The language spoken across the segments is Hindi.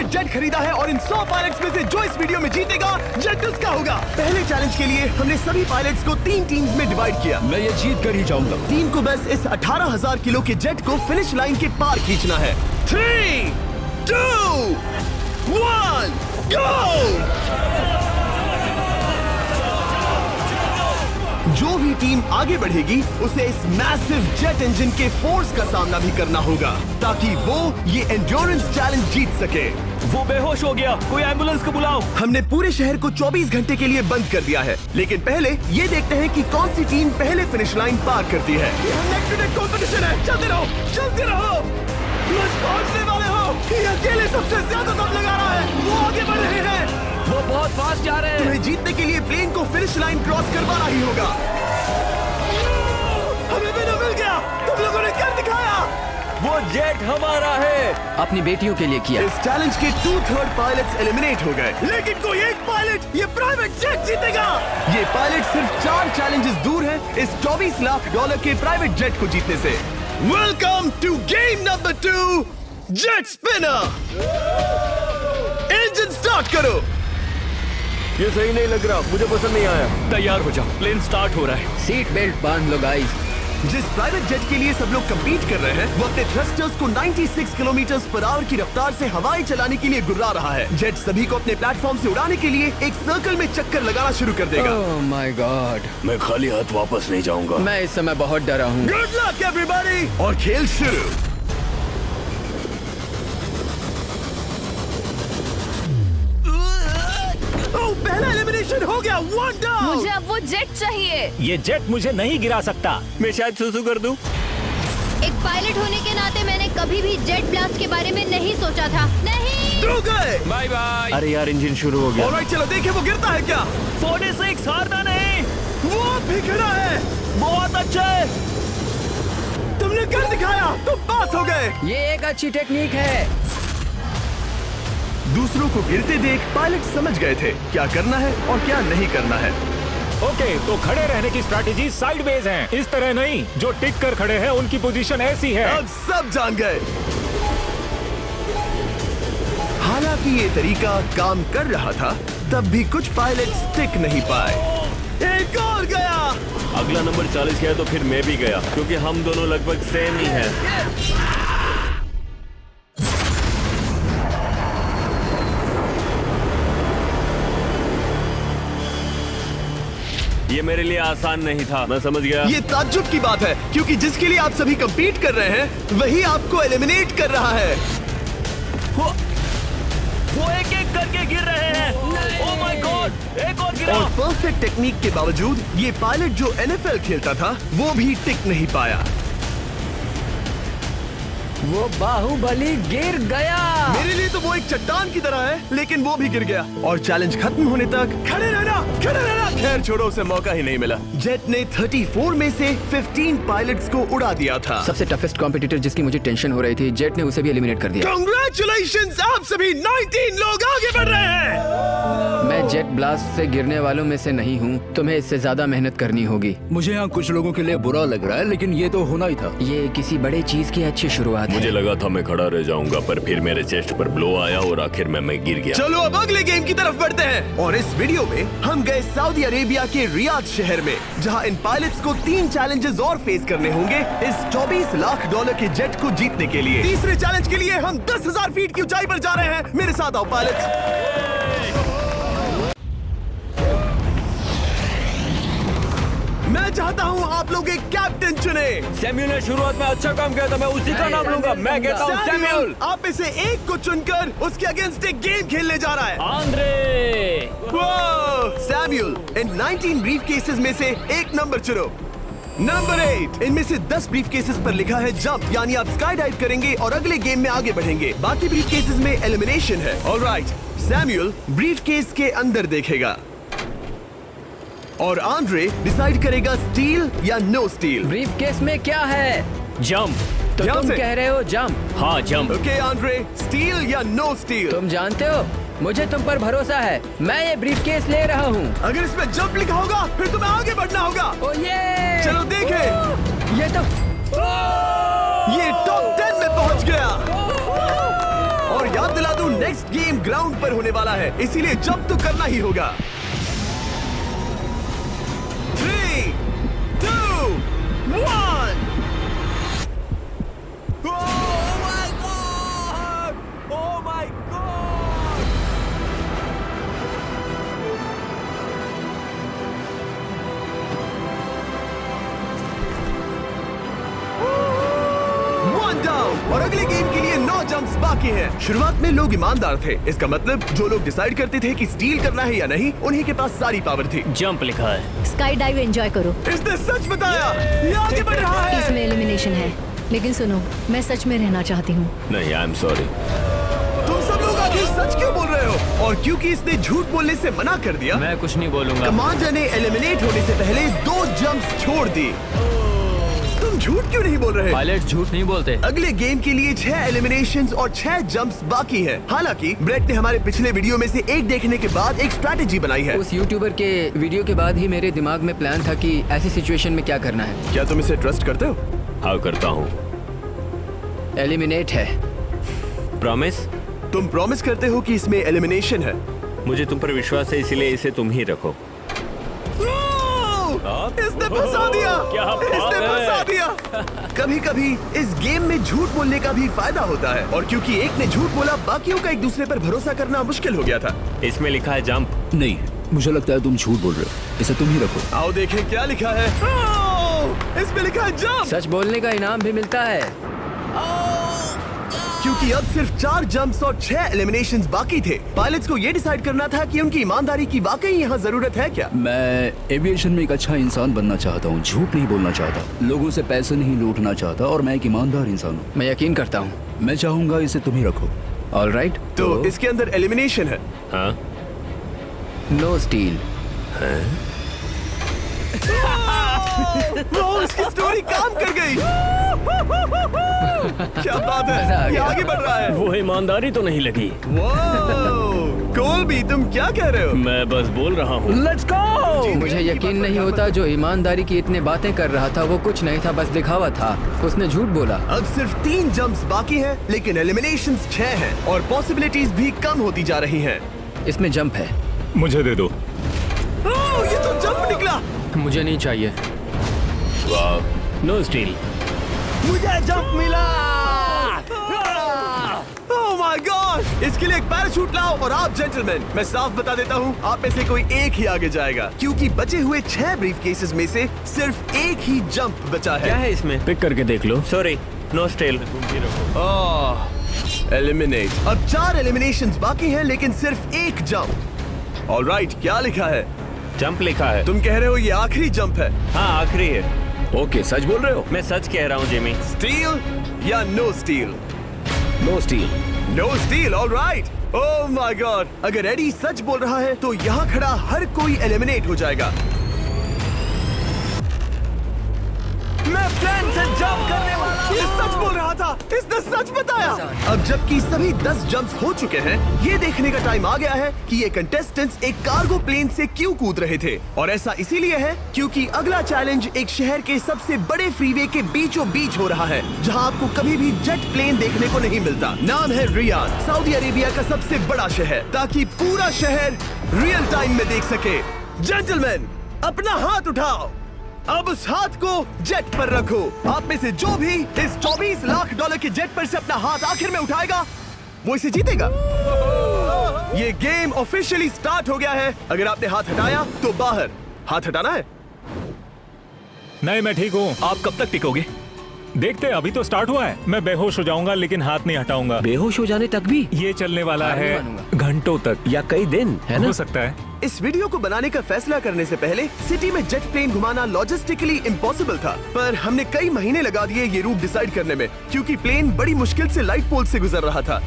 प्राइवेट जेट खरीदा है और इन 100 पायलट्स में से जो इस वीडियो में जीतेगा जेट उसका होगा। पहले चैलेंज के लिए हमने सभी पायलट्स को 3 टीम्स में डिवाइड किया। मैं ये जीत कर ही जाऊंगा। टीम को बस इस 18,000 किलो के जेट को फिनिश लाइन के पार खींचना है। 3, 2, 1, गो! जो भी टीम आगे बढ़ेगी उसे इस मैसिव जेट इंजन के फोर्स का सामना भी करना होगा ताकि वो ये एंड्योरेंस चैलेंज जीत सके। वो बेहोश हो गया, कोई एम्बुलेंस को बुलाओ। हमने पूरे शहर को 24 घंटे के लिए बंद कर दिया है, लेकिन पहले ये देखते हैं कि कौन सी टीम पहले फिनिश लाइन पार करती है। नेक टू नेक कंपटीशन है, चलते रहो, चलते रहो। बस पहुंचने वाले हो। ये अकेले सबसे ज्यादा दम लगा रहा है, वो आगे बढ़ रहे हैं। वो बहुत फास्ट जा रहे हैं। तुम्हें जीतने के लिए प्लेन को फिनिश लाइन क्रॉस करवाना ही होगा। हमें विनर मिल गया, तुम लोगों ने कर दिखाया। वो जेट हमारा है। अपनी बेटियों के लिए किया। इस चैलेंज के 2/3 पायलट्स एलिमिनेट हो गए, लेकिन कोई एक पायलट ये प्राइवेट जेट जीतेगा। ये पायलट सिर्फ 4 चैलेंजेस दूर है इस $24 लाख के प्राइवेट जेट को जीतने से। Welcome to game number 2, jet spinner. Engine start करो। ये सही नहीं लग रहा, मुझे पसंद नहीं आया। तैयार हो जाओ, प्लेन स्टार्ट हो रहा है। सीट बेल्ट बांध लो गाइस। जिस प्राइवेट जेट के लिए सब लोग कम्पीट कर रहे हैं वो अपने थ्रस्टर्स को 96 किलोमीटर/आवर की रफ्तार से हवाएं चलाने के लिए गुर्रा रहा है। जेट सभी को अपने प्लेटफॉर्म से उड़ाने के लिए एक सर्कल में चक्कर लगाना शुरू कर देगा। ओह माय गॉड, मैं खाली हाथ वापस नहीं जाऊंगा। मैं इस समय बहुत डरा हूँ। गुड लक एवरीबॉडी, और खेल शुरू। पहला एलिमिनेशन हो गया, 1 डाउन। मुझे अब वो जेट चाहिए। ये जेट मुझे नहीं गिरा सकता। मैं शायद सुसु कर दूं। एक पायलट होने के नाते मैंने कभी भी जेट ब्लास्ट के बारे में नहीं सोचा था। नहीं। दो गए। Bye bye. अरे यार, इंजन शुरू हो गया। ऑलराइट, चलो देखें वो गिरता है क्या। 46, हारना नहीं। वो भी गिरा है। बहुत अच्छे। तुमने कर दिखाया, तुम पास हो गए। ये एक अच्छी टेक्निक है। दूसरों को गिरते देख पायलट समझ गए थे क्या करना है और क्या नहीं करना है। ओके, तो खड़े रहने की स्ट्रैटेजी साइडवेज है, इस तरह नहीं। जो टिक कर खड़े हैं उनकी पोजीशन ऐसी है। अब सब जान गए। हालांकि ये तरीका काम कर रहा था, तब भी कुछ पायलट टिक नहीं पाए। एक और गया। अगला नंबर 40 है तो फिर मैं भी गया, क्योंकि हम दोनों लगभग सेम ही हैं। ये मेरे लिए आसान नहीं था, मैं समझ गया। ये ताज्जुब की बात है, क्योंकि जिसके लिए आप सभी कंपीट कर रहे हैं वही आपको एलिमिनेट कर रहा है। वो एक एक करके गिर रहे हैं। ओह माय गॉड, एक और गिरा। और परफेक्ट टेक्निक के बावजूद ये पायलट जो NFL खेलता था वो भी टिक नहीं पाया। वो बाहुबली गिर गया। मेरे लिए तो वो एक चट्टान की तरह है, लेकिन वो भी गिर गया। और चैलेंज खत्म होने तक खड़े रहना, खड़े रहना। खैर छोड़ो, उसे मौका ही नहीं मिला। जेट ने 34 में से 15 पायलट्स को उड़ा दिया था। सबसे टफेस्ट कॉम्पिटिटर जिसकी मुझे टेंशन हो रही थी, जेट ने उसे भी एलिमिनेट कर दिया। कांग्रेचुलेशंस, आप सभी 19 लोग आगे बढ़ रहे हैं। मैं जेट ब्लास्ट से गिरने वालों में से नहीं हूँ, तुम्हें इससे ज्यादा मेहनत करनी होगी। मुझे यहाँ कुछ लोगों के लिए बुरा लग रहा है, लेकिन ये तो होना ही था। ये किसी बड़े चीज की अच्छी शुरुआत है। मुझे लगा था मैं खड़ा रह जाऊंगा, पर फिर मेरे चेस्ट पर ब्लो आया और आखिर में मैं गिर गया। चलो अब अगले गेम की तरफ बढ़ते हैं। और इस वीडियो में हम गए सऊदी अरेबिया के रियाद शहर में, जहां इन पायलट्स को 3 चैलेंजेस और फेस करने होंगे इस $24 लाख के जेट को जीतने के लिए। तीसरे चैलेंज के लिए हम 10,000 फीट की ऊंचाई पर जा रहे हैं। मेरे साथ आओ पायलट्स। मैं चाहता हूँ आप लोग एक कैप्टन चुने। सैम्यूल ने शुरुआत में अच्छा काम किया था, मैं उसी का नाम लूंगा। मैं कहता हूँ सैम्यूल। आप में से एक को चुनकर उसके अगेंस्ट एक गेम खेलने जा रहा है। आंद्रे। सैम्यूल, इन 19 ब्रीफ केसेस में से एक नंबर चुनो। नंबर 8। इनमें से 10 ब्रीफ केसेस पर लिखा है जंप, यानी आप स्काई डाइव करेंगे और अगले गेम में आगे बढ़ेंगे। बाकी ब्रीफ केसेस में एलिमिनेशन है। ऑलराइट, सैम्यूल ब्रीफ केस के अंदर देखेगा और आंद्रे डिसाइड करेगा स्टील या नो स्टील। ब्रीफ केस में क्या है? जंप। तो ध्यान तुम से। कह रहे हो जंप? हाँ, जंप। ओके आंद्रे, स्टील या नो स्टील? तुम जानते हो, मुझे तुम पर भरोसा है। मैं ये ब्रीफ केस ले रहा हूँ। अगर इसमें जंप लिखा होगा फिर तुम्हें आगे बढ़ना होगा। ओ ये चलो देखें। ये तो ये टॉप 10 में पहुंच गया। और याद दिला दूं, नेक्स्ट गेम ग्राउंड पर होने वाला है, इसीलिए जंप तो करना ही होगा। 3, 2, 1। और अगले गेम के लिए 9 जंप्स बाकी हैं। शुरुआत में लोग ईमानदार थे, इसका मतलब जो लोग डिसाइड करते थे कि स्टील करना है या नहीं, उन्हीं के पास सारी पावर थी। जंप लिखा है। स्काई डाइव एंजॉय करो। इसने सच बताया, ये आगे बढ़ रहा है। इसमें एलिमिनेशन है, लेकिन सुनो, मैं सच में रहना चाहती हूँ। नहीं, आई एम सॉरी। तुम सब लोग आखिर सच क्यों बोल रहे हो? और क्योंकि इसने झूठ बोलने से मना कर दिया, मैं कुछ नहीं बोलूंगा। कमांडर ने एलिमिनेट होने से पहले 2 जंप्स छोड़ दी। तुम झूठ क्यों नहीं बोल रहे? पायलट झूठ नहीं बोलते। अगले गेम के लिए 6 एलिमिनेशंस और 6 जंप्स बाकी हैं। हालांकि ब्रेट ने हमारे पिछले वीडियो में से एक देखने के बाद एक स्ट्रैटेजी बनाई है। उस यूट्यूबर के वीडियो के बाद ही मेरे दिमाग में प्लान था कि ऐसी सिचुएशन में क्या करना है। क्या तुम इसे ट्रस्ट करते हो? हाँ, करता हूँ। एलिमिनेट है। प्रॉमिस? तुम प्रॉमिस करते हो कि इसमें एलिमिनेशन है? मुझे तुम पर विश्वास है, इसलिए इसे तुम ही रखो। इसने फंसा दिया। क्या बात इसने है? फंसा दिया। कभी-कभी इस गेम में झूठ बोलने का भी फायदा होता है, और क्योंकि एक ने झूठ बोला, बाकियों का एक दूसरे पर भरोसा करना मुश्किल हो गया था। इसमें लिखा है जंप। नहीं, मुझे लगता है तुम झूठ बोल रहे हो। इसे तुम ही रखो। आओ देखें क्या लिखा है। इसमें लिखा है जंप। सच बोलने का इनाम भी मिलता है। क्योंकि अब सिर्फ 4 जंप्स और 6 एलिमिनेशंस बाकी थे, पायलट्स को ये डिसाइड करना था कि उनकी ईमानदारी की वाकई यहाँ जरूरत है क्या। मैं एविएशन में एक अच्छा इंसान बनना चाहता हूँ, झूठ नहीं बोलना चाहता, लोगों से पैसे नहीं लूटना चाहता, और मैं एक ईमानदार इंसान हूँ। मैं यकीन करता हूँ। मैं चाहूंगा इसे तुम ही रखो। All right. तो इसके अंदर एलिमिनेशन है। हाँ। No steal. वो उसकी स्टोरी काम कर गई। क्या बात मजा आ है, ये गया। आगे बढ़ रहा है। वो ईमानदारी तो नहीं लगी। कोलबी, तुम क्या कह रहे हो? मैं बस बोल रहा हूँ। Let's go. मुझे यकीन नहीं होता जो ईमानदारी की इतने बातें कर रहा था वो कुछ नहीं था, बस दिखावा था। उसने झूठ बोला। अब सिर्फ 3 जंप्स बाकी हैं, लेकिन एलिमिनेशंस 6 हैं और पॉसिबिलिटीज भी कम होती जा रही हैं। इसमें जंप है। मुझे दे दो। ये तो जंप निकला। मुझे नहीं चाहिए। No steel. मुझे जंप मिला। ओह माय गॉड! इसके लिए एक पैराशूट लाओ। और आप जेंटलमैन, मैं साफ बता देता हूँ, आप में से कोई एक ही आगे जाएगा, क्योंकि बचे हुए 6 ब्रीफकेसेस में से सिर्फ एक ही जंप बचा है। क्या है इसमें? पिक करके देख लो। Sorry, no steal. एलिमिनेट। अब 4 एलिमिनेशंस बाकी हैं, लेकिन सिर्फ एक जंप। ऑलराइट, क्या लिखा है? जंप लिखा है। तुम कह रहे हो ये आखिरी जंप है? हाँ, आखिरी है। ओके, सच बोल रहे हो? मैं सच कह रहा हूँ जिमी। स्टील या no steal? No steal. No steal. Alright. Oh my God! अगर एडी सच बोल रहा है तो यहाँ खड़ा हर कोई एलिमिनेट हो जाएगा। मैं प्लान से जंप करने वाला हूँ। ये सच बोल रहा था, इसने सच बताया। अब जबकि सभी 10 जंप्स हो चुके हैं, ये देखने का टाइम आ गया है कि ये कंटेस्टेंट्स एक कार्गो प्लेन से क्यों कूद रहे थे। और ऐसा इसीलिए है क्योंकि अगला चैलेंज एक शहर के सबसे बड़े फ्रीवे के बीचों बीच हो रहा है, जहाँ आपको कभी भी जेट प्लेन देखने को नहीं मिलता। नाम है रियाद, सऊदी अरेबिया का सबसे बड़ा शहर, ताकि पूरा शहर रियल टाइम में देख सके। जेंटलमैन, अपना हाथ उठाओ। अब उस हाथ को जेट पर रखो। आप में से जो भी इस 24 लाख डॉलर के जेट पर से अपना हाथ आखिर में उठाएगा, वो इसे जीतेगा। ये गेम ऑफिशियली स्टार्ट हो गया है। अगर आपने हाथ हटाया तो बाहर। हाथ हटाना है। नहीं, मैं ठीक हूँ। आप कब तक टिकोगे? देखते हैं, अभी तो स्टार्ट हुआ है। मैं बेहोश हो जाऊंगा, लेकिन हाथ नहीं हटाऊंगा। बेहोश हो जाने तक भी? ये चलने वाला हार नहीं है मानूंगा। घंटों तक या कई दिन, है ना? हो सकता है। इस वीडियो को बनाने का फैसला करने से पहले सिटी में जेट प्लेन घुमाना लॉजिस्टिकली इम्पॉसिबल था, पर हमने कई महीने लगा दिए ये रूट डिसाइड करने में, क्योंकि प्लेन बड़ी मुश्किल से लाइट पोल से गुजर रहा था।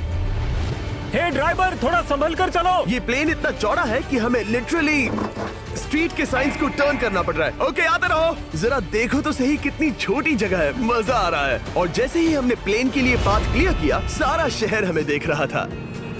हे ड्राइवर, थोड़ा संभल कर चलो। ये प्लेन इतना चौड़ा है कि हमें लिटरली स्ट्रीट के साइंस को टर्न करना पड़ रहा है। ओके, आते रहो। जरा देखो तो सही कितनी छोटी जगह है, मजा आ रहा है। और जैसे ही हमने प्लेन के लिए पाथ क्लियर किया, सारा शहर हमें देख रहा था।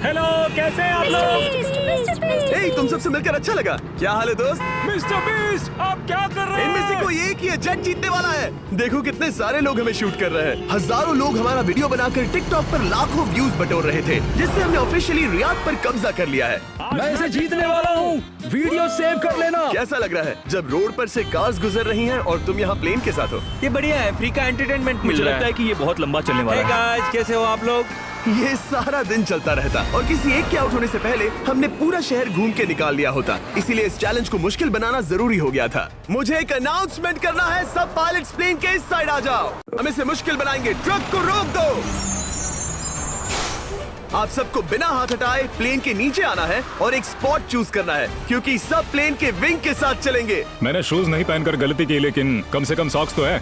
हेलो, कैसे हैं आप लोग? ए, तुम सबसे मिलकर अच्छा लगा। क्या हाल है दोस्त? मिस्टर बीस्ट, आप क्या कर रहे इनमें से हैं? कोई एक ही जेट जीतने वाला है। देखो कितने सारे लोग हमें शूट कर रहे हैं। हजारों लोग हमारा वीडियो बनाकर टिकटॉक पर लाखों व्यूज बटोर रहे थे, जिससे हमने ऑफिशियली रियाद पर कब्जा कर लिया है। मैं इसे जीतने वाला हूँ। वीडियो सेव कर लेना। कैसा लग रहा है जब रोड पर से कार्स गुजर रही हैं और तुम यहाँ प्लेन के साथ हो? ये बढ़िया है, फ्री का एंटरटेनमेंट मिल रहा है। कि ये बहुत लंबा चलने वाला है। गाइस, कैसे हो आप लोग? ये सारा दिन चलता रहता और किसी एक के आउट होने से पहले हमने पूरा शहर घूम के निकाल लिया होता। इसीलिए इस चैलेंज को मुश्किल बनाना जरूरी हो गया था। मुझे एक अनाउंसमेंट करना है। सब पायलट्स प्लेन के इस साइड आ जाओ। हम इसे मुश्किल बनाएंगे। ट्रक को रोक दो। आप सबको बिना हाथ हटाए प्लेन के नीचे आना है और एक स्पॉट चूज करना है, क्योंकि सब प्लेन के विंग के साथ चलेंगे। मैंने शूज नहीं पहनकर गलती की, लेकिन कम से कम सॉक्स तो है।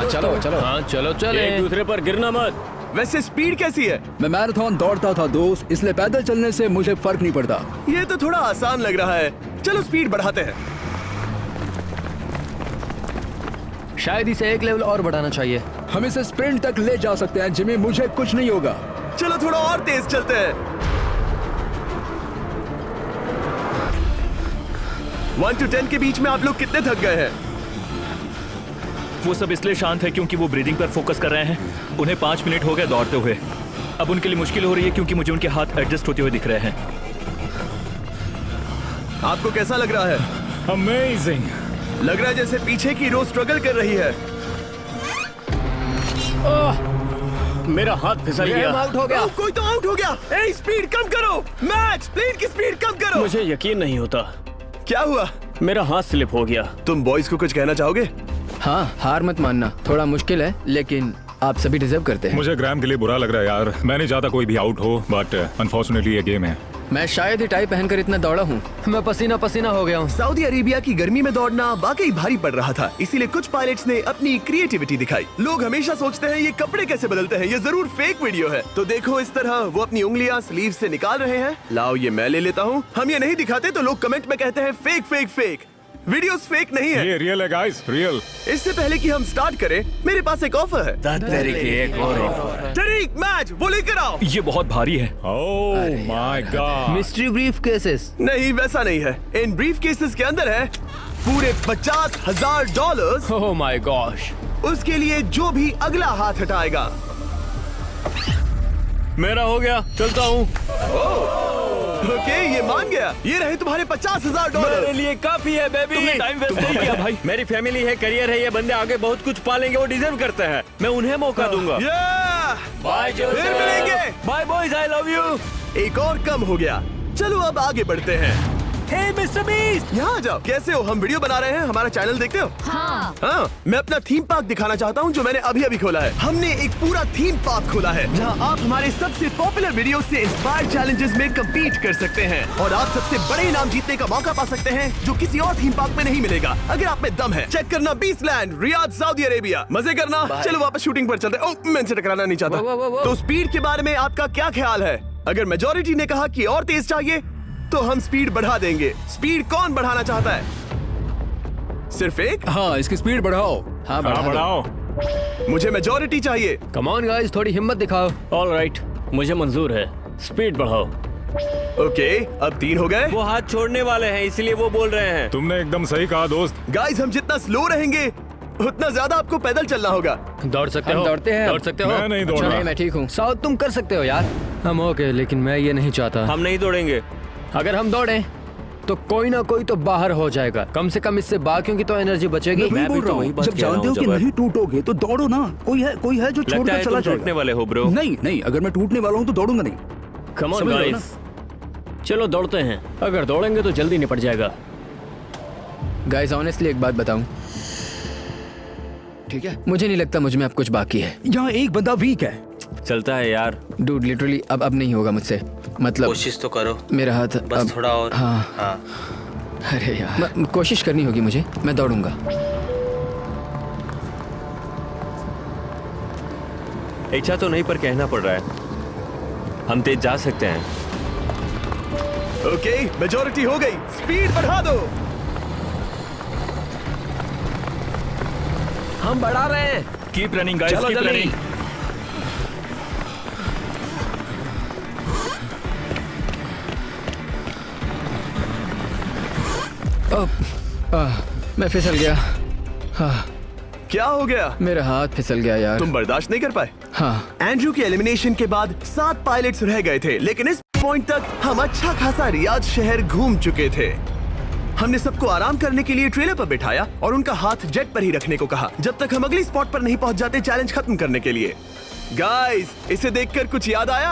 चलो हाँ चलो चले, एक दूसरे पर गिरना मत। वैसे स्पीड कैसी है? मैं मैराथन दौड़ता था दोस्त, इसलिए पैदल चलने से मुझे फर्क नहीं पड़ता। ये तो थोड़ा आसान लग रहा है। चलो स्पीड बढ़ाते हैं। शायद इसे एक लेवल और बढ़ाना चाहिए। हम इसे स्प्रिंट तक ले जा सकते हैं जिमी, मुझे कुछ नहीं होगा। चलो थोड़ा और तेज चलते हैं। 1 to 10 के बीच में आप लोग कितने थक गए हैं? वो सब इसलिए शांत है क्योंकि वो ब्रीदिंग पर फोकस कर रहे हैं। उन्हें 5 मिनट हो गए दौड़ते हुए। अब उनके लिए मुश्किल हो रही है क्योंकि मुझे उनके हाथ एडजस्ट होते हुए दिख रहे हैं। आपको कैसा लग रहा है? अमेजिंग। लग रहा है जैसे पीछे की रो स्ट्रगल कर रही है। मेरा हाथ फिसल गया। आउट हो गया। कोई तो आउट हो गया। ए, स्पीड कम करो। मैक्स, प्लेन की स्पीड कम करो। मुझे यकीन नहीं होता, क्या हुआ? मेरा हाथ स्लिप हो गया। तुम बॉयज को कुछ कहना चाहोगे? हाँ, हार मत मानना। थोड़ा मुश्किल है, लेकिन आप सभी डिजर्व करते हैं। मुझे ग्राम के लिए बुरा लग रहा है यार। मैं नहीं चाहता कोई भी आउट हो, बट अनफॉर्चुनेटली ये गेम है। मैं शायद ही टाई पहनकर इतना दौड़ा हूँ। मैं पसीना पसीना हो गया हूँ। सऊदी अरेबिया की गर्मी में दौड़ना वाकई भारी पड़ रहा था, इसीलिए कुछ पायलट्स ने अपनी क्रिएटिविटी दिखाई। लोग हमेशा सोचते हैं ये कपड़े कैसे बदलते हैं, ये जरूर फेक वीडियो है। तो देखो इस तरह वो अपनी उंगलियां स्लीव से निकाल रहे हैं। लाओ ये मैं ले लेता हूँ। हम ये नहीं दिखाते तो लोग कमेंट में कहते हैं fake fake fake. Videos fake नहीं है। ये रियल है गाइस, रियल। इससे पहले कि हम स्टार्ट करें, मेरे पास एक ऑफर है। एक और ऑफर। तरीक मैच वो लेकर आओ। ये बहुत भारी है। ओह my God. Mystery brief cases. नहीं वैसा नहीं है। इन ब्रीफ केसेस के अंदर है पूरे $50,000। Oh my gosh. उसके लिए जो भी अगला हाथ हटाएगा। मेरा हो गया, चलता हूँ। ओके, ये मान गया। ये रहे तुम्हारे मेरे $50,000। लिए काफी है बेबी। तुमने टाइम वेस्ट नहीं किया भाई। मेरी फैमिली है, करियर है, ये बंदे आगे बहुत कुछ पालेंगे, वो डिजर्व करते हैं। मैं उन्हें मौका दूंगा। बाय, फिर मिलेंगे। Bye boys, I love you. एक और कम हो गया। चलो अब आगे बढ़ते हैं। हे मिस्टर बीस्ट, यहाँ आ जाओ। कैसे हो? हम वीडियो बना रहे हैं। हमारा चैनल देखते हो? हाँ, मैं अपना थीम पार्क दिखाना चाहता हूँ जो मैंने अभी अभी खोला है। हमने एक पूरा थीम पार्क खोला है जहाँ आप हमारे सबसे पॉपुलर वीडियो से इंस्पायर्ड चैलेंजेस में कम्पीट कर सकते हैं और आप सबसे बड़े इनाम जीतने का मौका पा सकते हैं जो किसी और थीम पार्क में नहीं मिलेगा। अगर आप में दम है, चेक करना बीस्टलैंड, रियाद, सऊदी अरेबिया। मजे करना। चलो वापस शूटिंग पर चलते। ओह, मैं इनसे टकराना नहीं चाहता। तो स्पीड के बारे में आपका क्या ख्याल है? अगर मेजोरिटी ने कहा कि और तेज चाहिए तो हम स्पीड बढ़ा देंगे। स्पीड कौन बढ़ाना चाहता है? सिर्फ एक? हाँ, इसकी स्पीड बढ़ाओ। हाँ, बढ़ाओ। मुझे मेजोरिटी चाहिए। कम ऑन गाइस, थोड़ी हिम्मत दिखाओ। ऑल राइट, मुझे मंजूर है। स्पीड बढ़ाओ। ओके, अब 3 हो गए। वो हाथ छोड़ने वाले हैं, इसलिए वो बोल रहे हैं। तुमने एकदम सही कहा दोस्त। गाइस, हम जितना स्लो रहेंगे उतना ज्यादा आपको पैदल चलना होगा। दौड़ सकते हम हो? दौड़ते हैं। दौड़ सकते हो? मैं नहीं दौड़ अच्छा, रहा। नहीं, मैं ठीक हूँ। साउथ तुम कर सकते हो यार। हम ओके, लेकिन मैं ये नहीं चाहता। हम नहीं दौड़ेंगे। अगर हम दौड़े तो कोई ना कोई तो बाहर हो जाएगा। कम से कम इससे बाकियों की तो एनर्जी बचेगी। मैं भी बोल तो रहा वही हूँ, बात जब कह रहा जानते हो हूँ, कि जबर। नहीं टूटोगे तो दौड़ो ना। कोई है जो लगता छोड़कर है चला तुम टूटने जाएगा। वाले हो ब्रो। नहीं, अगर मैं टूटने वाला हूँ तो दौड़ूंगा नहीं। कम ऑन समझ रहे हो गाइस, चलो दौड़ते हैं। अगर दौड़ेंगे तो जल्दी निपट जाएगा। गाइस, ऑनेस्टली एक बात बताऊं, ठीक है? मुझे नहीं लगता मुझ में अब कुछ बाकी है। यहाँ एक बंदा वीक है। चलता है यार। डूड, लिटरली अब नहीं होगा मुझसे। मतलब कोशिश तो करो। मेरा हाथ बस अब, थोड़ा और। हाँ। अरे यार, कोशिश करनी होगी मुझे। मैं दौड़ूंगा। इच्छा तो नहीं पर कहना पड़ रहा है। हम तेज जा सकते हैं। ओके, मेजोरिटी हो गई। स्पीड बढ़ा दो। हम बढ़ा रहे हैं। Keep running guys, keep running. मैं फिसल गया। क्या हो गया? मेरा हाथ फिसल गया यार। तुम बर्दाश्त नहीं कर पाए? हाँ। एंड्रू के एलिमिनेशन के बाद 7 पायलट्स रह गए थे, लेकिन इस पॉइंट तक हम अच्छा खासा रियाद शहर घूम चुके थे। हमने सबको आराम करने के लिए ट्रेलर पर बिठाया और उनका हाथ जेट पर ही रखने को कहा जब तक हम अगली स्पॉट पर नहीं पहुंच जाते चैलेंज खत्म करने के लिए। गाइस, इसे देखकर कुछ याद आया?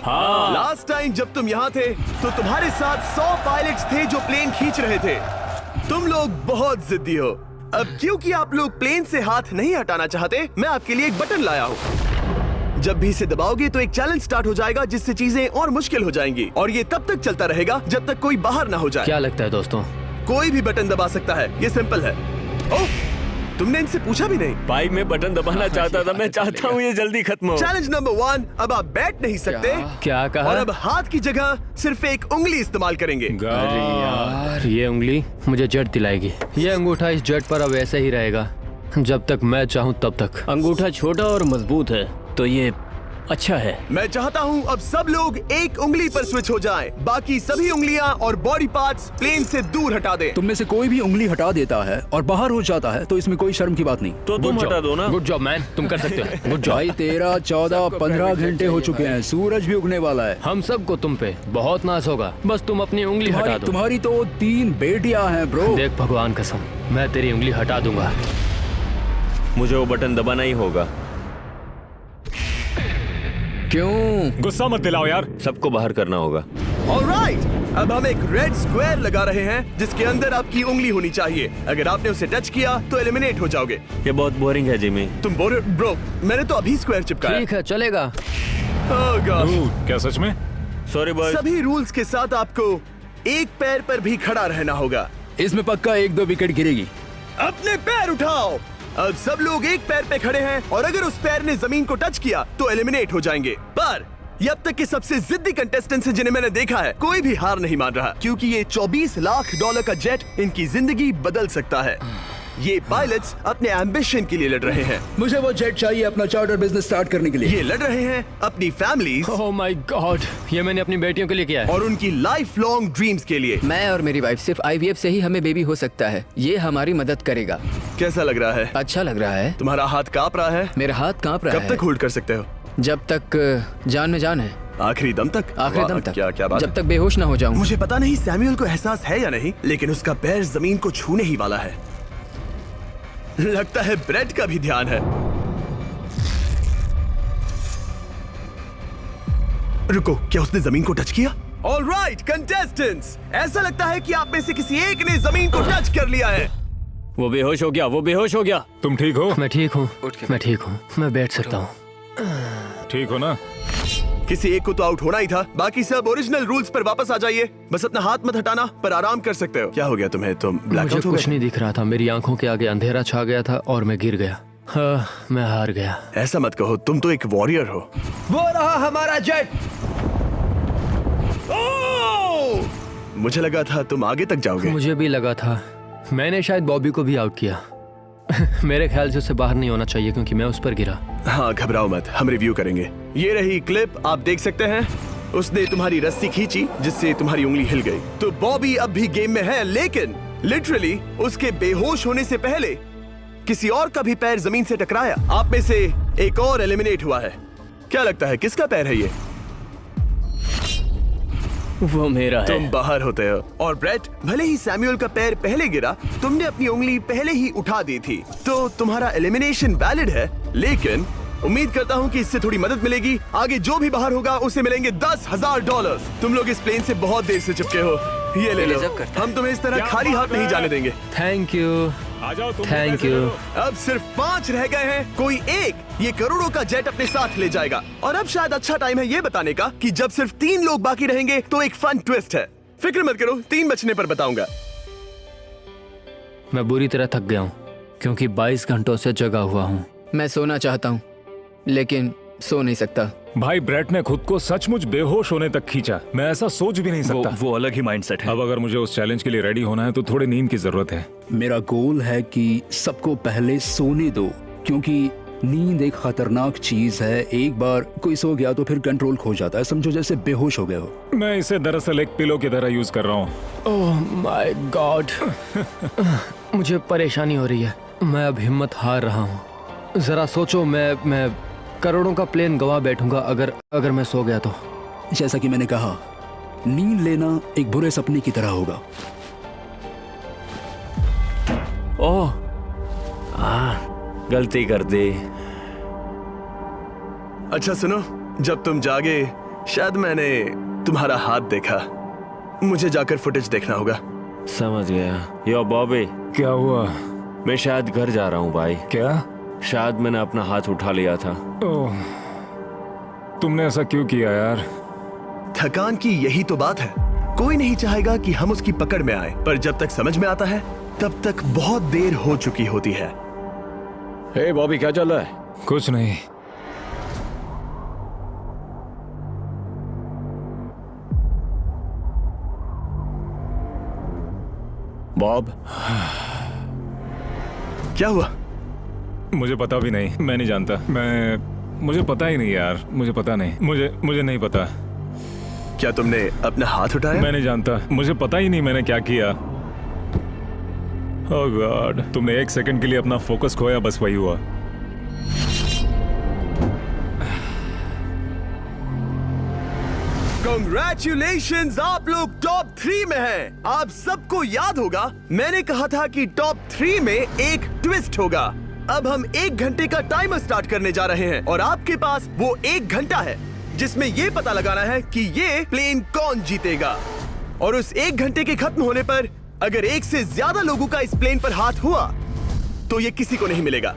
हाँ। लास्ट टाइम जब तुम यहाँ थे तो तुम्हारे साथ 100 पायलट्स थे जो प्लेन खींच रहे थे। तुम लोग बहुत जिद्दी हो। अब क्योंकि आप लोग प्लेन से हाथ नहीं हटाना चाहते, मैं आपके लिए एक बटन लाया हूँ। जब भी इसे दबाओगे तो एक चैलेंज स्टार्ट हो जाएगा जिससे चीजें और मुश्किल हो जाएंगी और ये तब तक चलता रहेगा जब तक कोई बाहर ना हो जाए। क्या लगता है दोस्तों? कोई भी बटन दबा सकता है, ये सिंपल है। ओह, तुमने इनसे पूछा भी नहीं। भाई मैं बटन दबाना चाहता था, मैं चाहता हूँ ये जल्दी खत्म हो। चैलेंज नंबर 1, अब आप बैठ नहीं सकते। क्या कहा? और अब हाथ की जगह सिर्फ एक उंगली इस्तेमाल करेंगे। अरे यार, ये उंगली मुझे जट दिलाएगी। ये अंगूठा इस जट पर अब ऐसे ही रहेगा जब तक मैं चाहूँ तब तक। अंगूठा छोटा और मजबूत है तो ये अच्छा है। मैं चाहता हूँ अब सब लोग एक उंगली पर स्विच हो जाएं, बाकी सभी उंगलियां और बॉडी पार्ट्स प्लेन से दूर हटा दें। तुम में से कोई भी उंगली हटा देता है और बाहर हो जाता है तो इसमें कोई शर्म की बात नहीं। तो तुम हटा दो ना। गुड जॉब मैन, तुम कर सकते हो। Good job. भाई 13, 14, 15 घंटे हो चुके हैं, सूरज भी उगने वाला है। हम सबको तुम पे बहुत नाज होगा, बस तुम अपनी उंगली हटा दो। तुम्हारी तो 3 बेटियां हैं ब्रो। देख भगवान कसम, मैं तेरी उंगली हटा दूंगा। मुझे वो बटन दबाना ही होगा। क्यों? गुस्सा मत दिलाओ यार। सबको बाहर करना होगा। ऑलराइट, अब हम एक रेड स्क्वायर लगा रहे हैं जिसके अंदर आपकी उंगली होनी चाहिए। अगर आपने उसे टच किया तो एलिमिनेट हो जाओगे। ये बहुत बोरिंग है जिमी। तुम ब्रो, मैंने तो अभी स्क्वायर चिपकाया। ठीक है, चलेगा। Oh gosh। क्या सच में? Sorry boys. सभी रूल्स के साथ आपको एक पैर पर भी खड़ा रहना होगा। इसमें पक्का 1-2 विकेट गिरेगी। अपने पैर उठाओ। अब सब लोग एक पैर पे खड़े हैं और अगर उस पैर ने जमीन को टच किया तो एलिमिनेट हो जाएंगे। पर ये अब तक के सबसे जिद्दी कंटेस्टेंट्स हैं जिन्हें मैंने देखा है। कोई भी हार नहीं मान रहा क्योंकि ये $24 लाख का जेट इनकी जिंदगी बदल सकता है। ये पायलट्स अपने एम्बिशन के लिए लड़ रहे हैं। मुझे वो जेट चाहिए अपना चार्टर बिजनेस स्टार्ट करने के लिए। ये लड़ रहे हैं अपनी फैमिलीज ओह माय गॉड, ये मैंने अपनी बेटियों के लिए किया है। और उनकी लाइफ लॉन्ग ड्रीम्स के लिए। मैं और मेरी वाइफ सिर्फ IVF से ही हमें बेबी हो सकता है। ये हमारी मदद करेगा। कैसा लग रहा है? अच्छा लग रहा है। तुम्हारा हाथ कांप रहा है? मेरा हाथ कांप रहा कब है। तक होल्ड कर सकते हो? जब तक जान में जान है। आखिरी दम तक? आखिरी वाह, दम तक। क्या बात जब है। तक बेहोश ना हो जाऊं। मुझे पता नहीं सैमुअल को एहसास है या नहीं, लेकिन उसका पैर जमीन को छूने ही वाला है। लगता है ब्रेड का भी ध्यान है। रुको, क्या उसने जमीन को टच किया? ऑलराइट कंटेस्टेंट्स, ऐसा लगता है कि आप में से किसी एक ने जमीन को टच कर लिया है। वो बेहोश हो गया, वो बेहोश हो गया। तुम ठीक हो? मैं ठीक हूँ, मैं ठीक हूँ, मैं बैठ सकता हूँ। ठीक हो ना? किसी एक को तो आउट होना ही था। बाकी सब ओरिजिनल रूल्स पर वापस आ जाइए। बस अपना हाथ मत हटाना, पर आराम कर सकते हो। क्या हो गया तुम्हें? तुम मुझे ब्लैकआउट हो कुछ गए? नहीं दिख रहा था, मेरी आंखों के आगे अंधेरा छा गया था और मैं गिर गया। हाँ, मैं हार गया। ऐसा मत कहो, तुम तो एक वॉरियर हो। वो रहा हमारा जेट। मुझे लगा था तुम आगे तक जाओगे। मुझे भी लगा था। मैंने शायद बॉबी को भी आउट किया। मेरे ख्याल से उसे बाहर नहीं होना चाहिए क्योंकि मैं उस पर गिरा। हाँ, घबराओ मत, हम रिव्यू करेंगे। ये रही क्लिप, आप देख सकते हैं। उसने तुम्हारी रस्सी खींची जिससे तुम्हारी उंगली हिल गई। तो बॉबी अब भी गेम में है, लेकिन लिटरली उसके बेहोश होने से पहले किसी और का भी पैर जमीन से टकराया। आप में से एक और एलिमिनेट हुआ है। क्या लगता है किसका पैर है ये? वो मेरा है। तुम बाहर होते हो। और ब्रेट, भले ही सैमुअल का पैर पहले गिरा, तुमने अपनी उंगली पहले ही उठा दी थी, तो तुम्हारा एलिमिनेशन वैलिड है। लेकिन उम्मीद करता हूँ कि इससे थोड़ी मदद मिलेगी। आगे जो भी बाहर होगा उसे मिलेंगे $10,000। तुम लोग इस प्लेन से बहुत देर से चिपके हो। ये ले लो, हम तुम्हें इस तरह खाली हाथ नहीं जाने देंगे। थैंक यू, आ जाओ तुम। Thank you. अब सिर्फ 5 रह गए हैं। कोई एक ये करोड़ों का जेट अपने साथ ले जाएगा। और अब शायद अच्छा टाइम है ये बताने का कि जब सिर्फ 3 लोग बाकी रहेंगे तो एक फन ट्विस्ट है। फिक्र मत करो, 3 बचने पर बताऊंगा। मैं बुरी तरह थक गया हूँ क्योंकि 22 घंटों से जगा हुआ हूँ। मैं सोना चाहता हूँ लेकिन सो नहीं सकता। भाई ब्रेट ने खुद को सचमुच बेहोश होने तक खींचा। मैं ऐसा सोच भी नहीं सकता। वो अलग ही माइंडसेट है। अब अगर मुझे उस चैलेंज के लिए रेडी होना है तो थोड़ी नींद की जरूरत है। मेरा गोल है कि सबको पहले सोने दो, क्योंकि नींद एक खतरनाक चीज है। एक बार कोई सो गया तो फिर कंट्रोल खो जाता है, समझो जैसे बेहोश हो गए हो। मैं इसे दरअसल एक पिलो की तरह यूज कर रहा हूँ। ओह माय गॉड, मुझे परेशानी हो रही है। मैं अब हिम्मत हार रहा हूँ। जरा सोचो, मैं करोड़ों का प्लेन गवा बैठूंगा अगर मैं सो गया तो। जैसा कि मैंने कहा, नींद लेना एक बुरे सपने की तरह होगा। ओह, गलती कर दी। अच्छा सुनो, जब तुम जागे शायद मैंने तुम्हारा हाथ देखा। मुझे जाकर फुटेज देखना होगा। समझ गया। यो बॉबी, क्या हुआ? मैं शायद घर जा रहा हूँ भाई। क्या? शायद मैंने अपना हाथ उठा लिया था। ओह, तुमने ऐसा क्यों किया यार? थकान की यही तो बात है। कोई नहीं चाहेगा कि हम उसकी पकड़ में आए, पर जब तक समझ में आता है तब तक बहुत देर हो चुकी होती है। हे बॉबी, क्या चल रहा है? कुछ नहीं। बॉब, क्या हुआ? मुझे पता भी नहीं, मैं नहीं जानता। मुझे पता ही नहीं यार, मुझे पता नहीं। मुझे नहीं पता। क्या तुमने अपना हाथ उठाया? मैं नहीं जानता, मुझे पता ही नहीं मैंने क्या किया। ओह गॉड, तुमने एक सेकंड के लिए अपना फोकस खोया, बस वही हुआ। Congratulations, आप लोग टॉप 3 में हैं। आप सबको याद होगा मैंने कहा था कि टॉप 3 में एक ट्विस्ट होगा। अब हम 1 घंटे का टाइमर स्टार्ट करने जा रहे हैं और आपके पास वो 1 घंटा है जिसमें ये पता लगाना है कि ये प्लेन कौन जीतेगा। और उस 1 घंटे के खत्म होने पर अगर एक से ज्यादा लोगों का इस प्लेन पर हाथ हुआ तो ये किसी को नहीं मिलेगा।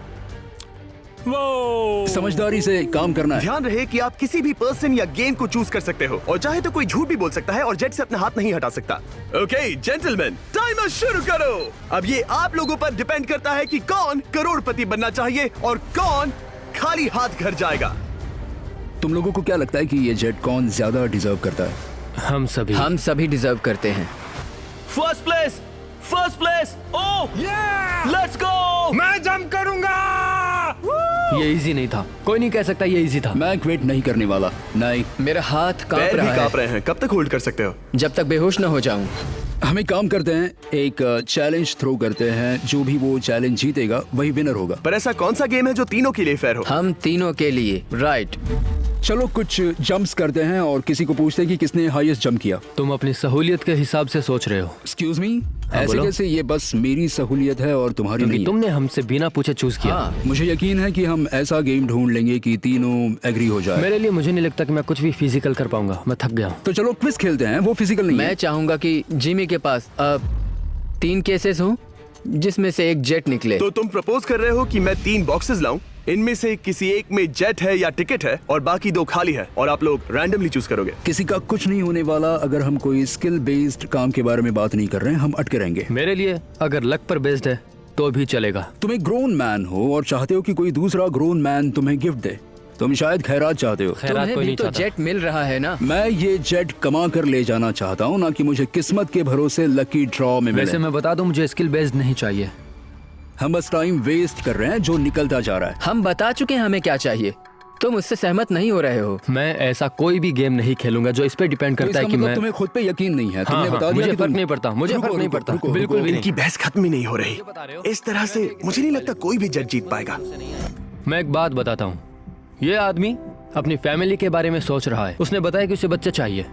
समझदारी से काम करना है। ध्यान रहे कि आप किसी भी पर्सन या गेम को चूज कर सकते हो और चाहे तो कोई झूठ भी बोल सकता है और जेट से अपना हाथ नहीं हटा सकता। ओके जेंटलमैन, टाइमर शुरू करो। अब ये आप लोगों पर डिपेंड करता है कि कौन करोड़पति बनना चाहिए और कौन खाली हाथ घर जाएगा। तुम लोगों को क्या लगता है कि ये जेट कौन ज्यादा डिजर्व करता है? हम सभी डिजर्व करते हैं। First place. Oh, let's go. मैं जंप करूंगा। ये इजी नहीं था, कोई नहीं कह सकता ये इजी था। मैं क्विट नहीं करने वाला। नहीं, मेरा हाथ कांप पैर भी रहा कांप है। रहे हैं। कब तक होल्ड कर सकते हो? जब तक बेहोश न हो जाऊं। हम एक काम करते हैं, एक चैलेंज थ्रो करते हैं। जो भी वो चैलेंज जीतेगा वही विनर होगा। पर ऐसा कौन सा गेम है जो तीनों के लिए फेयर हो? हम तीनों के लिए, राइट। चलो कुछ जंप्स करते हैं और किसी को पूछते हैं कि किसने हाईएस्ट जंप किया। तुम अपनी सहूलियत के हिसाब से सोच रहे हो। एक्सक्यूज मी, ऐसे बोलो। कैसे? ये बस मेरी सहूलियत है और तुम्हारी क्योंकि नहीं है। तुमने हमसे बिना पूछे चूज किया। हाँ, मुझे यकीन है कि हम ऐसा गेम ढूंढ लेंगे कि तीनों एग्री हो जाए। मेरे लिए मुझे नहीं लगता कि मैं कुछ भी फिजिकल कर पाऊंगा, मैं थक गया हूँ। तो चलो क्विज खेलते हैं। वो फिजिकल नहीं मैं है। चाहूंगा कि जिमी के पास 3 केसेस हों जिसमें से एक जेट निकले। तो तुम प्रपोज कर रहे हो कि मैं 3 बॉक्सेस लाऊं, इनमें से किसी एक में जेट है या टिकट है और बाकी 2 खाली है और आप लोग रैंडमली चूज करोगे। किसी का कुछ नहीं होने वाला। अगर हम कोई स्किल बेस्ड काम के बारे में बात नहीं कर रहे हैं, हम अटके रहेंगे। मेरे लिए अगर लक पर बेस्ड है तो भी चलेगा। तुम एक ग्रोन मैन हो और चाहते हो कि कोई दूसरा ग्रोन मैन तुम्हें गिफ्ट दे। तुम शायद खैरात चाहते हो। खैरात तुम्हें कोई भी नहीं तो चाहता। जेट मिल रहा है ना। मैं ये जेट कमा कर ले जाना चाहता हूँ, ना कि मुझे किस्मत के भरोसे लकी ड्रॉ में मिले। वैसे मैं बता दूं, मुझे स्किल बेस्ड नहीं चाहिए। हम बस टाइम वेस्ट कर रहे हैं जो निकलता जा रहा है। हम बता चुके हैं हमें क्या चाहिए। तुम उससे सहमत नहीं हो रहे हो। मैं ऐसा कोई भी गेम नहीं खेलूंगा जो इस पे डिपेंड तो करता इसका है कि मतलब मैं तुम्हें खुद पे यकीन नहीं है। तुमने बता दिया मुझे कि फर्क तुम- नहीं पड़ता, मुझे रुको, फर्क नहीं रुको, पड़ता, रुको, बिल्कुल रुको। भी इनकी बहस खत्म ही नहीं हो रही। इस तरह से मुझे नहीं लगता कोई भी जेट जीत पाएगा। मैं एक बात बताता हूँ। ये आदमी अपनी फैमिली के बारे में सोच रहा है। उसने बताया कि उसे बच्चा चाहिए।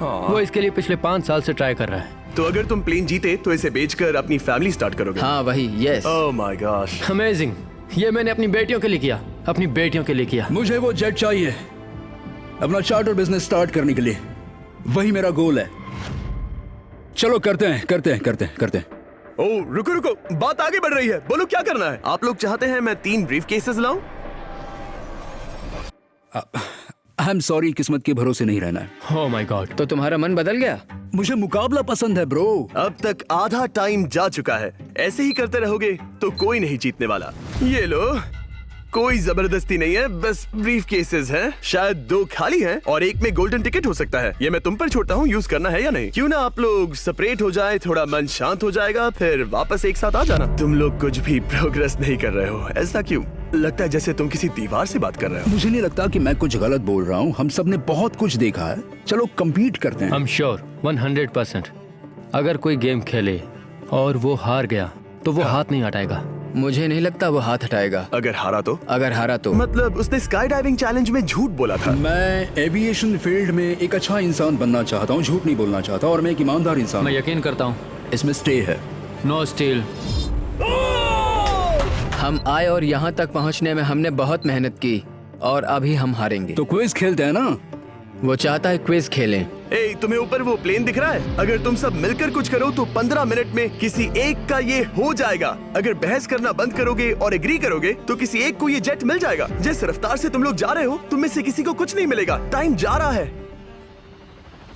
वो इसके लिए पिछले 5 साल से ट्राई कर रहा है। तो अगर तुम प्लेन जीते तो इसे बेचकर अपनी फैमिली स्टार्ट करोगे? हाँ वही, yes. Oh my gosh. Amazing. ये मैंने अपनी बेटियों के लिए किया, अपनी बेटियों के लिए किया। मुझे वो जेट चाहिए अपना चार्टर बिजनेस स्टार्ट करने के लिए। वही मेरा गोल है। चलो करते हैं। ओह रुको, बात आगे बढ़ रही है। बोलो क्या करना है? आप लोग चाहते हैं मैं 3 ब्रीफ केसेस लाऊं? आई एम सॉरी, किस्मत के भरोसे नहीं रहना है। ओह माय गॉड। तो तुम्हारा मन बदल गया? मुझे मुकाबला पसंद है ब्रो। अब तक आधा टाइम जा चुका है। ऐसे ही करते रहोगे तो कोई नहीं जीतने वाला। ये लो, कोई जबरदस्ती नहीं है, बस ब्रीफ केसेस हैं। शायद 2 खाली हैं और एक में गोल्डन टिकट हो सकता है। ये मैं तुम पर छोड़ता हूँ, यूज करना है या नहीं। क्यों ना आप लोग सेपरेट हो जाए, थोड़ा मन शांत हो जाएगा, फिर वापस एक साथ आ जाना। तुम लोग कुछ भी प्रोग्रेस नहीं कर रहे हो, ऐसा क्यों? लगता है जैसे तुम किसी दीवार से बात कर रहे हो। मुझे नहीं लगता कि मैं कुछ गलत बोल रहा हूँ। हम सब ने बहुत कुछ देखा है। चलो कम्पीट करते हैं। I am sure 100%। अगर कोई गेम खेले और वो हार गया तो वो हाथ नहीं हटाएगा। मुझे नहीं लगता वो हाथ हटाएगा। अगर हारा तो? अगर हारा तो मतलब उसने स्काई डाइविंग चैलेंज में झूठ बोला था। मैं एविएशन फील्ड में एक अच्छा इंसान बनना चाहता हूँ, झूठ नहीं बोलना चाहता, और मैं एक ईमानदार इंसान मैं हूँ। यकीन करता हूँ। इसमें स्टे है। No steal. हम आए और यहाँ तक पहुँचने में हमने बहुत मेहनत की और अभी हम हारेंगे। तो क्विज खेलते हैं ना? वो चाहता है क्विज खेलें। ए, तुम्हें ऊपर वो प्लेन दिख रहा है? अगर तुम सब मिलकर कुछ करो तो 15 मिनट में किसी एक का ये हो जाएगा। अगर बहस करना बंद करोगे और एग्री करोगे तो किसी एक को ये जेट मिल जाएगा। जिस रफ्तार से तुम लोग जा रहे हो, तुम में से किसी को कुछ नहीं मिलेगा। टाइम जा रहा है।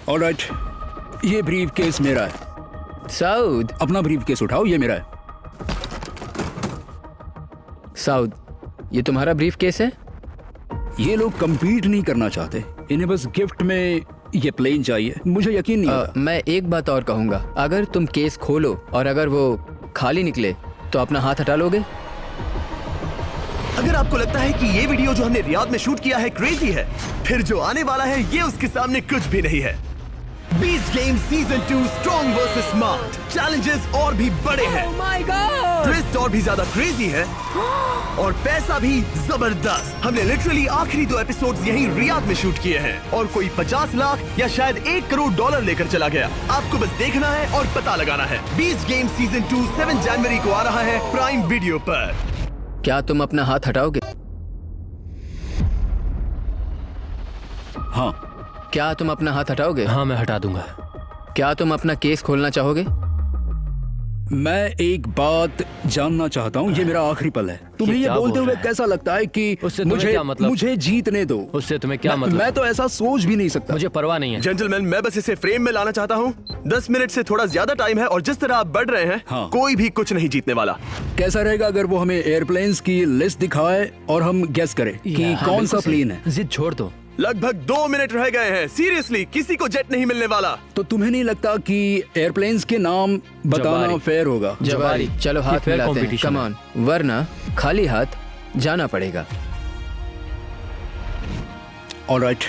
ऑलराइट, ये ब्रीफ केस मेरा है। साउद, अपना ब्रीफ केस उठाओ, ये मेरा है। साउद, ये तुम्हारा ब्रीफ केस है? ये लोग compete नहीं करना चाहते, इन्हें बस गिफ्ट में ये प्लेन चाहिए। मुझे यकीन नहीं होता। मैं एक बात और कहूंगा, अगर तुम केस खोलो और अगर वो खाली निकले तो अपना हाथ हटा लोगे? अगर आपको लगता है कि ये वीडियो जो हमने रियाद में शूट किया है क्रेजी है, फिर जो आने वाला है ये उसके सामने कुछ भी नहीं है। Beast game season 2 strong versus smart. Challenges और भी बड़े हैं। ट्विस्ट और भी ज्यादा क्रेजी है और पैसा भी जबरदस्त। हमने लिटरली आखिरी 2 एपिसोड्स यहीं रियाद में शूट किए हैं और कोई 50 लाख या शायद $1 करोड़ लेकर चला गया। आपको बस देखना है और पता लगाना है। बीस्ट गेम सीजन 2 7 जनवरी को आ रहा है प्राइम वीडियो पर। क्या तुम अपना हाथ हटाओगे? हाँ। क्या तुम अपना हाथ हटाओगे? हाँ, मैं हटा दूंगा। क्या तुम अपना केस खोलना चाहोगे? मैं एक बात जानना चाहता हूँ, ये मेरा आखिरी पल है। तुम्हें ये क्या बोलते बोल हुए रहा है? कैसा लगता है कि उससे तुम्हें क्या मतलब? मुझे जीतने दो। उससे तुम्हें क्या मतलब? मैं तो ऐसा सोच भी नहीं सकता। मुझे परवाह नहीं है। जेंटलमैन, मैं बस इसे फ्रेम में लाना चाहता हूँ। 10 मिनट से थोड़ा ज्यादा टाइम है और जिस तरह आप बढ़ रहे हैं, हाँ। कोई भी कुछ नहीं जीतने वाला। कैसा रहेगा अगर वो हमें एयरप्लेन्स की लिस्ट दिखाए और हम गेस करें कि हाँ, कौन सा बिल्कुल सही। प्लेन है? जिद छोड़ दो। लगभग 2 मिनट रह गए हैं। सीरियसली, किसी को जेट नहीं मिलने वाला। तो तुम्हें नहीं लगता कि एयरप्लेन्स के नाम बताना जवारी। फेयर होगा? जवारी। चलो ये हाथ fair मिलाते हैं। competition कम है। ऑन, वरना खाली हाथ जाना पड़ेगा। ऑलराइट,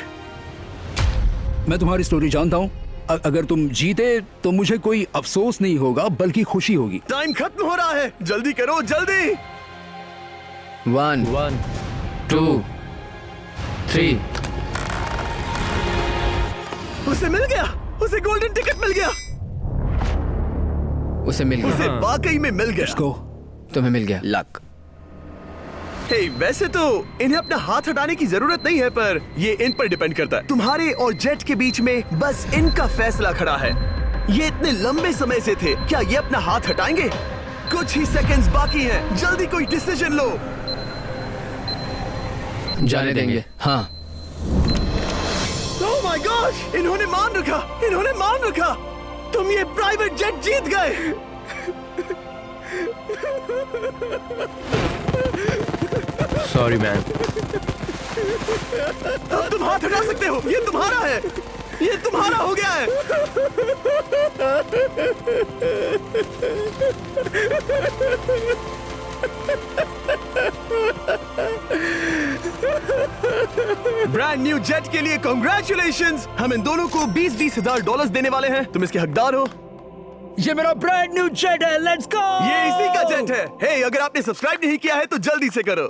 मैं तुम्हारी स्टोरी जानता हूँ। अगर तुम जीते तो मुझे कोई अफसोस नहीं होगा बल्कि खुशी होगी। टाइम खत्म हो रहा है, जल्दी करो, जल्दी। 1 1 2 3। उसे मिल गया, उसे गोल्डन टिकट मिल गया। उसे मिल गया। उसे वाकई में मिल गया। इसको तुम्हें मिल गया। लक। हे, वैसे तो इन्हें अपना हाथ हटाने की जरूरत नहीं है, पर ये इन पर डिपेंड करता है। तुम्हारे और जेट के बीच में बस इनका फैसला खड़ा है। ये इतने लंबे समय से थे, क्या ये अपना हाथ हटाएंगे? कुछ ही सेकंड्स बाकी हैं, जल्दी कोई डिसीजन लो। जाने देंगे। हाँ। ओह माय गॉड, इन्होंने मान रखा, इन्होंने मान रखा। तुम ये प्राइवेट जेट जीत गए। Sorry man. अब तुम हाथ हटा सकते हो, ये तुम्हारा है, ये तुम्हारा हो गया है। ब्रांड न्यू जेट के लिए कांग्रेचुलेशंस। हम इन दोनों को $20,000 $20,000 देने वाले हैं। तुम इसके हकदार हो। ये मेरा ब्रांड न्यू जेट है, लेट्स गो। ये इसी का जेट है। हे, अगर आपने सब्सक्राइब नहीं किया है तो जल्दी से करो।